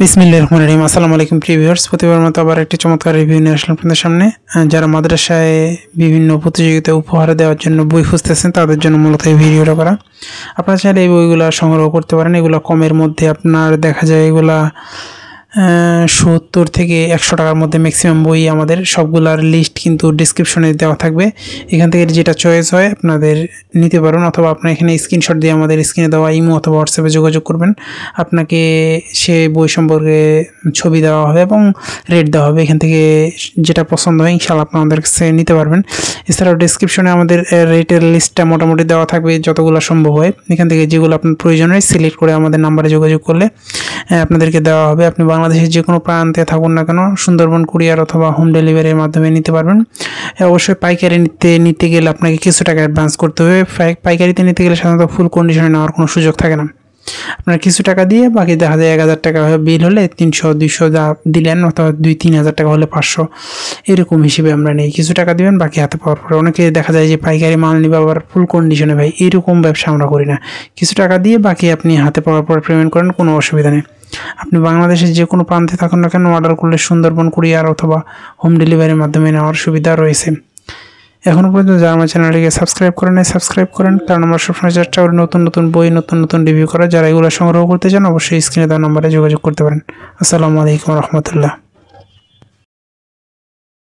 বিসমিল্লাহির রহমানির রহিম। আসসালামু আলাইকুম প্রিয় ভিউয়ার্স, প্রতিবার মতো আবার একটি চমৎকার রিভিউ নিয়ে আসলাম আপনাদের সামনে। যারা মাদ্রাসায় বিভিন্ন প্রতিযোগিতায় উপহার দেওয়ার জন্য বই খুঁজতেছেন তাদের জন্য মূলত এই ভিডিওটা করা। আপনারা চাইলে এই বইগুলো সংগ্রহ করতে পারেন। এগুলো কমের মধ্যে আপনার দেখা যায় এগুলা 70 থেকে 100 টাকার মধ্যে ম্যাক্সিমাম বই। আমাদের সবগুলার লিস্ট কিন্তু ডিসক্রিপশনে দেওয়া থাকবে, এখান থেকে যেটা চয়েস হয় আপনাদের নিতে পারেন, অথবা আপনার এখানে স্ক্রিনশট দিয়ে আমাদের স্ক্রিনে দেওয়া ইমো অথবা হোয়াটসঅ্যাপে যোগাযোগ করবেন। আপনাকে সে বই সম্পর্কে ছবি দেওয়া হবে এবং রেট দেওয়া হবে, এখান থেকে যেটা পছন্দ হয় ইনশাআল্লাহ আপনারা আমাদের কাছে নিতে পারবেন। এছাড়াও ডিসক্রিপশনে আমাদের রেটের লিস্টটা মোটামুটি দেওয়া থাকবে যতগুলো সম্ভব হয়, এখান থেকে যেগুলো আপনার প্রয়োজন হয় সিলেক্ট করে আমাদের নাম্বারে যোগাযোগ করলে আপনাদেরকে দেওয়া হবে। আপনি বাংলাদেশের যে কোনো প্রান্তে থাকুন না কেন সুন্দরবন কুরিয়ার অথবা হোম ডেলিভারির মাধ্যমে নিতে পারবেন। অবশ্যই পাইকারি নিতে গেলে আপনাকে কিছু টাকা অ্যাডভান্স করতে হবে। পাইকারিতে নিতে গেলে সাধারণত ফুল কন্ডিশনে নেওয়ার কোনো সুযোগ থাকে না। আপনারা কিছু টাকা দিয়ে বাকি দেখা যায় 1000 টাকা বিল হলে 300-200 যা দিলেন, অথবা 2-3000 টাকা হলে 500, এরকম হিসেবে আমরা নেই। কিছু টাকা দিবেন বাকি হাতে পাওয়ার পরে। অনেকে দেখা যায় যে পাইকারি মাল নিবে আবার ফুল কন্ডিশনে, ভাই এরকম ব্যবসা আমরা করি না। কিছু টাকা দিয়ে বাকি আপনি হাতে পাওয়ার পরে পেমেন্ট করেন, কোনো অসুবিধা নেই। আপনি বাংলাদেশের যে কোনো প্রান্তে থাকুন না কেন অর্ডার করলে সুন্দরবন কুরিয়ার অথবা হোম ডেলিভারির মাধ্যমে নেওয়ার সুবিধা রয়েছে। এখনও পর্যন্ত যারা আমার চ্যানেলটিকে সাবস্ক্রাইব করেন নাই সাবস্ক্রাইব করেন, কারণ আমরা সবসময় চেষ্টা করি নতুন নতুন বই নতুন রিভিউ করা। যারা এগুলো সংগ্রহ করতে চান অবশ্যই স্ক্রিনে দেওয়া নম্বরে যোগাযোগ করতে পারেন। আসসালামু আলাইকুম রহমতুল্লাহ।